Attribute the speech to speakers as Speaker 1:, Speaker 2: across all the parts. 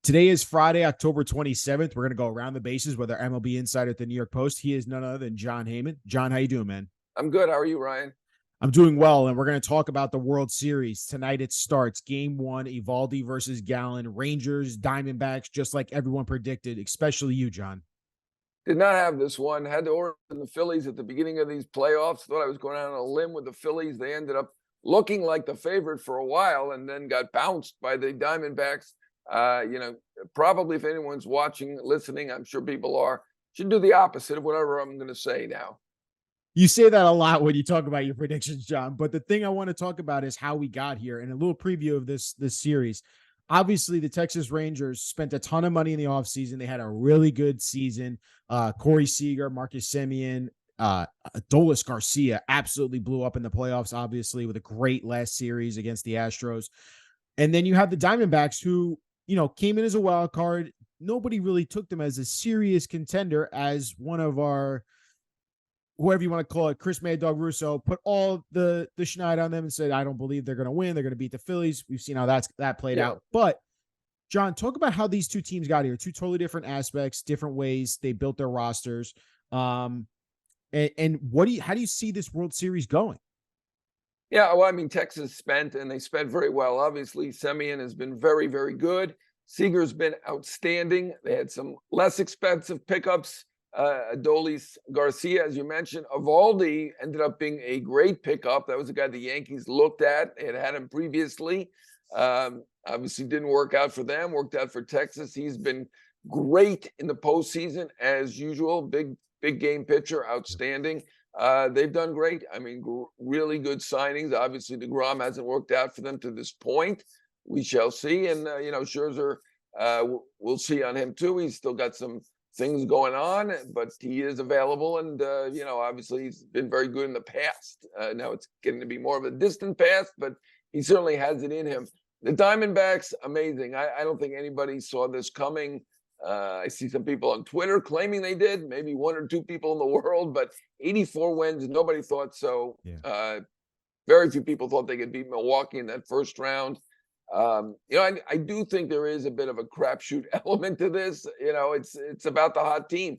Speaker 1: Today is Friday, October 27th. We're going to go around the bases with our MLB insider at the New York Post. He is none other than Jon Heyman. Jon, how you doing, man?
Speaker 2: I'm good. How are you, Ryan?
Speaker 1: I'm doing well, and we're going to talk about the World Series. Tonight it starts. Game 1, Eovaldi versus Gallen. Rangers, Diamondbacks, just like everyone predicted, especially you, Jon.
Speaker 2: Did not have this one. Had to order the Phillies at the beginning of these playoffs. Thought I was going out on a limb with the Phillies. They ended up looking like the favorite for a while and then got bounced by the Diamondbacks. Probably if anyone's watching, listening, I'm sure people are, should do the opposite of whatever I'm going to say now.
Speaker 1: You say that a lot when you talk about your predictions, Jon, but the thing I want to talk about is how we got here and a little preview of this series. Obviously, the Texas Rangers spent a ton of money in the offseason. They had a really good season. Corey Seager, Marcus Semien, Adolis Garcia absolutely blew up in the playoffs, obviously, with a great last series against the Astros. And then you have the Diamondbacks who, came in as a wild card. Nobody really took them as a serious contender as one of our, whoever you want to call it, Chris Mad Dog Russo, put all the schneid on them and said, I don't believe they're going to win. They're going to beat the Phillies. We've seen how that played out. But, Jon, talk about how these two teams got here. Two totally different aspects, different ways they built their rosters. And how do you see this World Series going?
Speaker 2: Yeah, well, I mean, Texas spent very well. Obviously, Semien has been very, very good. Seager's been outstanding. They had some less expensive pickups. Adolis Garcia, as you mentioned. Eovaldi ended up being a great pickup. That was a guy the Yankees looked at. They had him previously. Obviously didn't work out for them, worked out for Texas. He's been great in the postseason as usual. Big game pitcher, outstanding. They've done great. I mean, really good signings. Obviously, DeGrom hasn't worked out for them to this point. We shall see. And, Scherzer, we'll see on him too. He's still got some things going on, but he is available. And, obviously he's been very good in the past. Now it's getting to be more of a distant past, but he certainly has it in him. The Diamondbacks, amazing. I don't think anybody saw this coming. I see some people on Twitter claiming they did, maybe one or two people in the world, but 84 wins, nobody thought so. Yeah. Very few people thought they could beat Milwaukee in that first round. I do think there is a bit of a crapshoot element to this. It's about the hot team.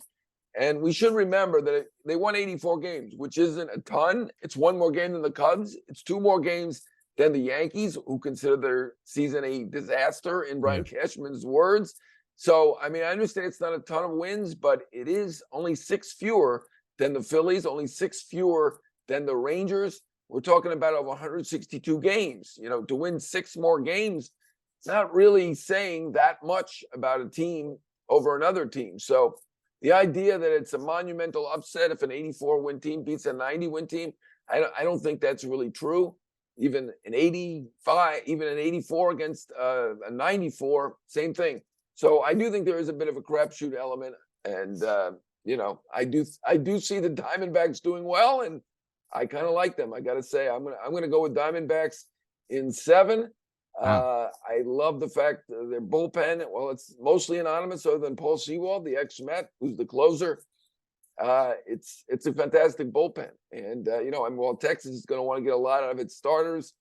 Speaker 2: And we should remember that they won 84 games, which isn't a ton. It's one more game than the Cubs. It's two more games than the Yankees, who consider their season a disaster, in Brian Cashman's words. So, I mean, I understand it's not a ton of wins, but it is only 6 fewer than the Phillies, only 6 fewer than the Rangers. We're talking about over 162 games. To win 6 more games, it's not really saying that much about a team over another team. So the idea that it's a monumental upset if an 84-win team beats a 90-win team, I don't think that's really true. Even an 85, even an 84 against a 94, same thing. So I do think there is a bit of a crapshoot element, and I do see the Diamondbacks doing well, and I kind of like them. I got to say, I'm gonna go with Diamondbacks in 7. Wow. I love the fact that their bullpen, well, it's mostly anonymous, other than Paul Sewald, the ex-Met, who's the closer. It's a fantastic bullpen, and while Texas is going to want to get a lot out of its starters,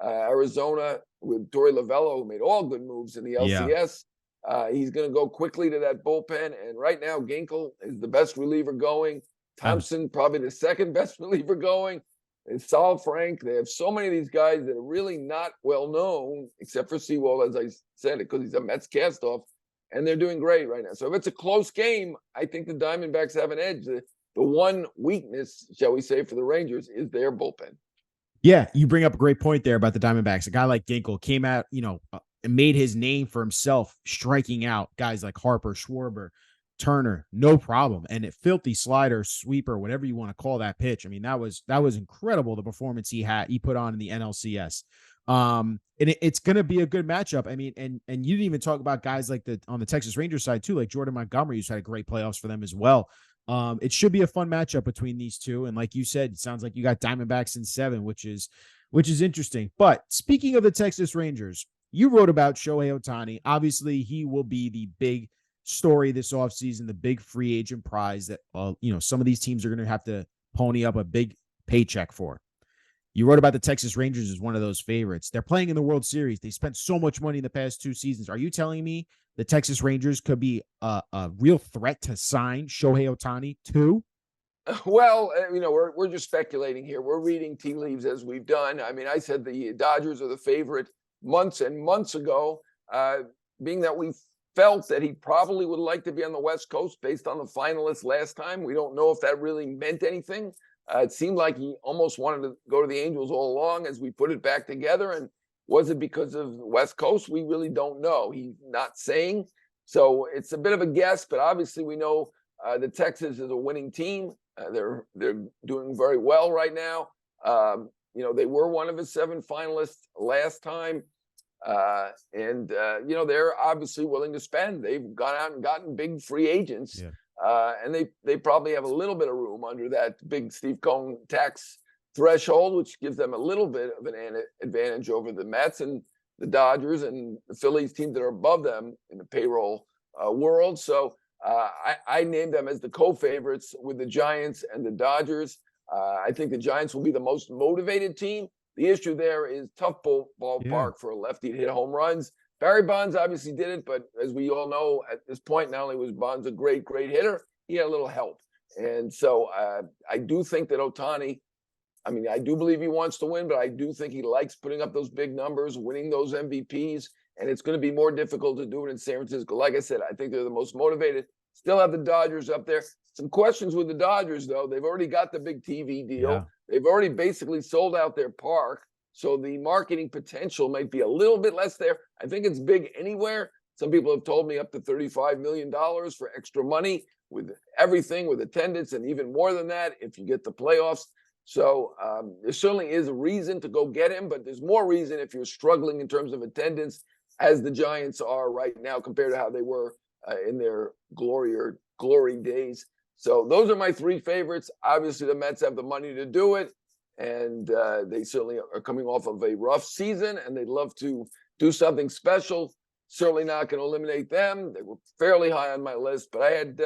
Speaker 2: Arizona with Torey Lovullo, who made all good moves in the LCS. He's going to go quickly to that bullpen. And right now, Ginkel is the best reliever going. Thompson, probably the second best reliever going. And Sal Frank. They have so many of these guys that are really not well known, except for Sewald, as I said, because he's a Mets castoff. And they're doing great right now. So if it's a close game, I think the Diamondbacks have an edge. The one weakness, shall we say, for the Rangers is their bullpen.
Speaker 1: Yeah, you bring up a great point there about the Diamondbacks. A guy like Ginkel came out, and made his name for himself, striking out guys like Harper, Schwarber, Turner, no problem. And a filthy slider, sweeper, whatever you want to call that pitch. I mean, that was incredible, the performance he put on in the NLCS. And it's going to be a good matchup. I mean, and you didn't even talk about guys like on the Texas Rangers side too, like Jordan Montgomery, who's had a great playoffs for them as well. It should be a fun matchup between these two. And like you said, it sounds like you got Diamondbacks in 7, which is interesting. But speaking of the Texas Rangers, you wrote about Shohei Ohtani. Obviously, he will be the big story this offseason, the big free agent prize that, some of these teams are going to have to pony up a big paycheck for. You wrote about the Texas Rangers as one of those favorites. They're playing in the World Series. They spent so much money in the past 2 seasons. Are you telling me the Texas Rangers could be a real threat to sign Shohei Ohtani too?
Speaker 2: Well, we're just speculating here. We're reading tea leaves as we've done. I mean, I said the Dodgers are the favorite months and months ago, being that we felt that he probably would like to be on the West Coast based on the finalists last time. We don't know if that really meant anything. It seemed like he almost wanted to go to the Angels all along as we put it back together. And was it because of the West Coast? We really don't know. He's not saying. So it's a bit of a guess, but obviously we know that Texas is a winning team. They're doing very well right now. They were one of his 7 finalists last time. They're obviously willing to spend. They've gone out and gotten big free agents. Yeah. And they probably have a little bit of room under that big Steve Cohen tax threshold, which gives them a little bit of an advantage over the Mets and the Dodgers and the Phillies, teams that are above them in the payroll world. So I named them as the co-favorites with the Giants and the Dodgers. I think the Giants will be the most motivated team. The issue there is tough ballpark for a lefty to hit home runs. Barry Bonds obviously did it, but as we all know at this point, not only was Bonds a great hitter, he had a little help. And so I do think that Ohtani, I do believe he wants to win, but I do think he likes putting up those big numbers, winning those MVPs, and it's going to be more difficult to do it in San Francisco. Like I said, I think they're the most motivated. Still have the Dodgers up there. Some questions with the Dodgers, though. They've already got the big TV deal. Yeah. They've already basically sold out their park. So the marketing potential might be a little bit less there. I think it's big anywhere. Some people have told me up to $35 million for extra money with everything, with attendance, and even more than that if you get the playoffs. So there certainly is a reason to go get him, but there's more reason if you're struggling in terms of attendance, as the Giants are right now compared to how they were in their glory days. So those are my 3 favorites. Obviously, the Mets have the money to do it, and they certainly are coming off of a rough season, and they'd love to do something special. Certainly not going to eliminate them. They were fairly high on my list, but I had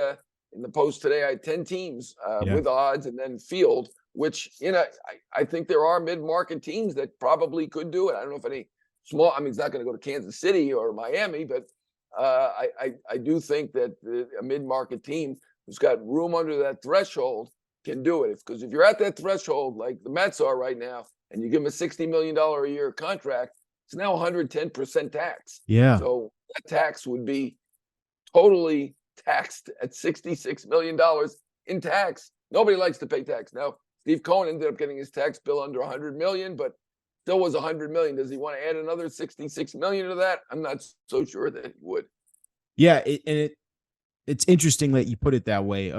Speaker 2: in the post today, I had 10 teams with odds and then field, which, I think there are mid-market teams that probably could do it. I don't know if any small, it's not going to go to Kansas City or Miami, but I do think that a mid-market team who's got room under that threshold can do it. Because if you're at that threshold, like the Mets are right now, and you give them a $60 million a year contract, it's now 110% tax.
Speaker 1: Yeah.
Speaker 2: So that tax would be totally taxed at $66 million in tax. Nobody likes to pay tax. Now, Steve Cohen ended up getting his tax bill under 100 million, but still was 100 million. Does he want to add another 66 million to that? I'm not so sure that he would.
Speaker 1: Yeah, it's interesting that you put it that way.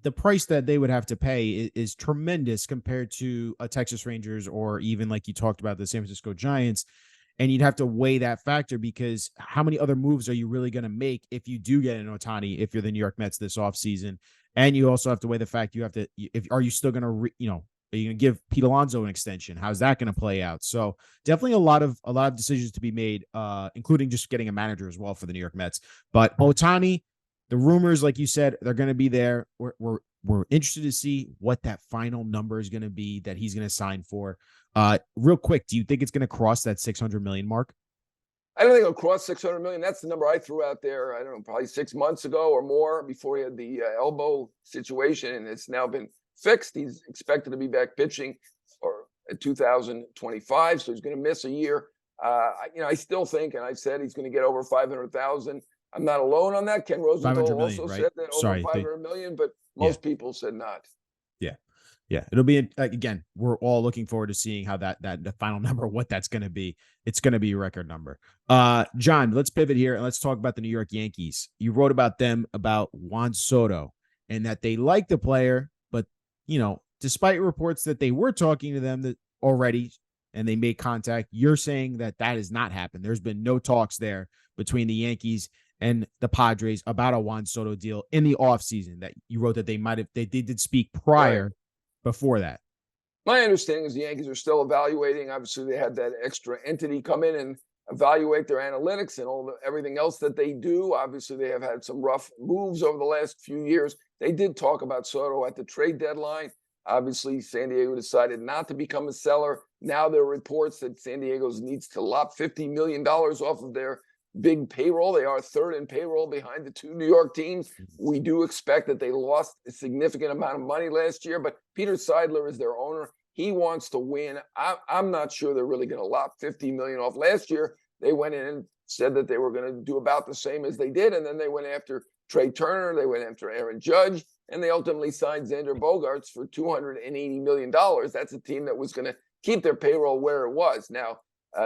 Speaker 1: The price that they would have to pay is tremendous compared to a Texas Rangers or even, like you talked about, the San Francisco Giants. And you'd have to weigh that factor, because how many other moves are you really going to make if you do get an Ohtani, if you're the New York Mets this offseason? And you also have to weigh the fact are you still going to, are you going to give Pete Alonso an extension? How's that going to play out? So definitely a lot of decisions to be made, including just getting a manager as well for the New York Mets. But Ohtani, the rumors, like you said, they're going to be there. We're interested to see what that final number is going to be that he's going to sign for. Real quick, do you think it's going to cross that 600 million mark?
Speaker 2: I don't think it'll cross 600 million. That's the number I threw out there, I don't know, probably 6 months ago or more, before he had the elbow situation, and it's now been fixed. He's expected to be back pitching or at 2025, so he's going to miss a year. I still think, and I said he's going to get over 500,000. I'm not alone on that. Ken Rosenthal also said that over 500 million, but most people said not.
Speaker 1: Yeah, it'll be, again, we're all looking forward to seeing how the final number, what that's going to be. It's going to be a record number. Jon, let's pivot here and let's talk about the New York Yankees. You wrote about them, about Juan Soto, and that they like the player, but, despite reports that they were talking to them already and they made contact, you're saying that has not happened. There's been no talks there between the Yankees and the Padres about a Juan Soto deal in the offseason. That you wrote that they did speak prior. Right. Before that.
Speaker 2: My understanding is the Yankees are still evaluating. Obviously, they had that extra entity come in and evaluate their analytics and everything else that they do. Obviously, they have had some rough moves over the last few years. They did talk about Soto at the trade deadline. Obviously, San Diego decided not to become a seller. Now there are reports that San Diego needs to lop $50 million off of their big payroll. They are third in payroll behind the two New York teams. We do expect that they lost a significant amount of money last year, but Peter Seidler is their owner. He wants to win. I'm not sure they're really going to lop $50 million off. Last year, they went in and said that they were going to do about the same as they did, and then they went after Trey Turner, they went after Aaron Judge, and they ultimately signed Xander Bogaerts for $280 million. That's a team that was going to keep their payroll where it was. Now,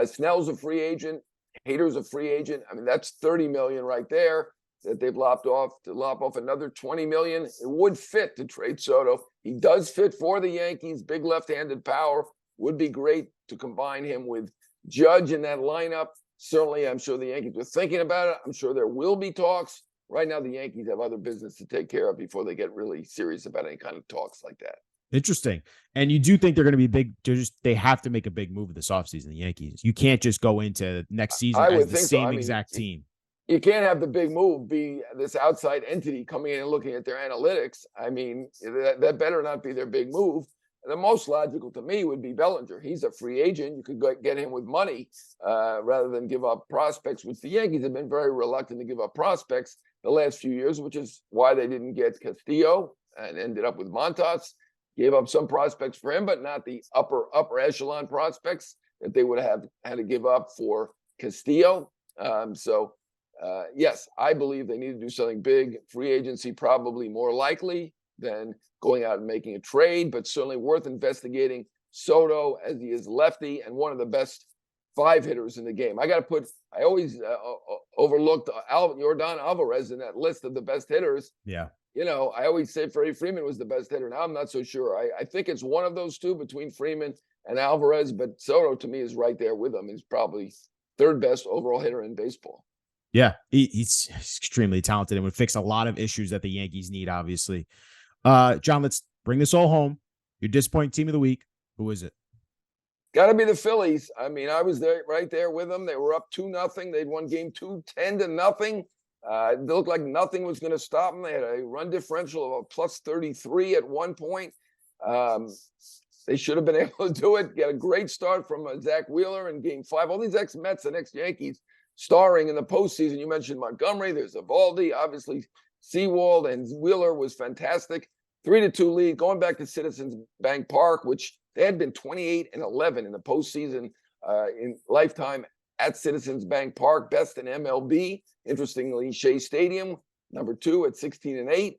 Speaker 2: Snell's a free agent. Hader's a free agent. I mean, that's $30 million right there that they've lopped off. To lop off another $20 million, it would fit to trade Soto. He does fit for the Yankees. Big left-handed power. Would be great to combine him with Judge in that lineup. Certainly, I'm sure the Yankees are thinking about it. I'm sure there will be talks. Right now, the Yankees have other business to take care of before they get really serious about any kind of talks like that.
Speaker 1: Interesting. And you do think they're going to be big? They have to make a big move this offseason, the Yankees. You can't just go into next season as the same exact team.
Speaker 2: You can't have the big move be this outside entity coming in and looking at their analytics. I mean, that better not be their big move. The most logical to me would be Bellinger. He's a free agent. You could get him with money rather than give up prospects, which the Yankees have been very reluctant to give up prospects the last few years, which is why they didn't get Castillo and ended up with Montas. Gave up some prospects for him, but not the upper echelon prospects that they would have had to give up for Castillo. Yes, I believe they need to do something big. Free agency probably more likely than going out and making a trade, but certainly worth investigating Soto, as he is lefty and one of the best 5 hitters in the game. I always overlooked Yordan Alvarez in that list of the best hitters.
Speaker 1: Yeah.
Speaker 2: You know, I always say Freddie Freeman was the best hitter. Now I'm not so sure. I think it's one of those two between Freeman and Alvarez, but Soto to me is right there with him. He's probably third best overall hitter in baseball.
Speaker 1: Yeah, he's extremely talented and would fix a lot of issues that the Yankees need, obviously. John, let's bring this all home. Your disappointing team of the week. Who is it?
Speaker 2: Got to be the Phillies. I mean, I was there right there with them. They were up 2-0. They'd won game 2, 10-0. It looked like nothing was going to stop them. They had a run differential of a plus 33 at one point. They should have been able to do it. Get a great start from Zach Wheeler in game 5. All these ex-Mets and ex-Yankees starring in the postseason. You mentioned Montgomery. There's Evaldi, obviously Sewald, and Wheeler was fantastic. 3-2 lead, going back to Citizens Bank Park, which they had been 28-11 in the postseason in lifetime at Citizens Bank Park, best in MLB. Interestingly, Shea Stadium, number 2 at 16-8,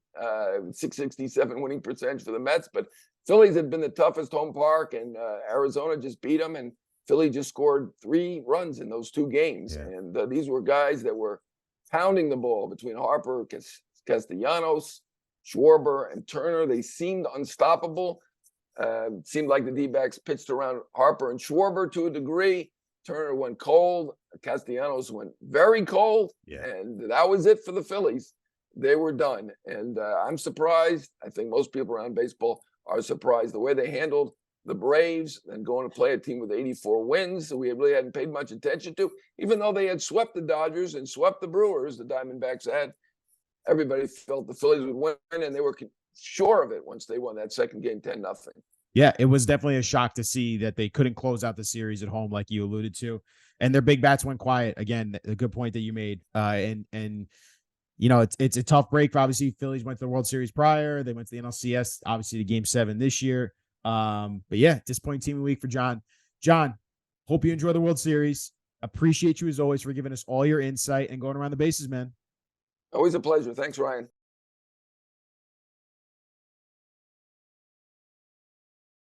Speaker 2: 667 winning percentage for the Mets. But Phillies had been the toughest home park, and Arizona just beat them. And Philly just scored 3 runs in those 2 games. Yeah. And these were guys that were pounding the ball between Harper, Castellanos, Schwarber, and Turner. They seemed unstoppable. Seemed like the D-backs pitched around Harper and Schwarber to a degree. Turner went cold. Castellanos went very cold. Yeah. And that was it for the Phillies. They were done. And I'm surprised. I think most people around baseball are surprised the way they handled the Braves and going to play a team with 84 wins that we really hadn't paid much attention to, even though they had swept the Dodgers and swept the Brewers, the Diamondbacks had. Everybody felt the Phillies would win, and they were sure of it once they won that second game 10-0.
Speaker 1: Yeah, it was definitely a shock to see that they couldn't close out the series at home, like you alluded to, and their big bats went quiet. Again, a good point that you made. And you know, it's a tough break. Obviously, Phillies went to the World Series prior. They went to the NLCS, obviously to Game 7 this year. But yeah, disappointing team of the week for John. John, hope you enjoy the World Series. Appreciate you as always for giving us all your insight and going around the bases, man.
Speaker 2: Always a pleasure. Thanks, Ryan.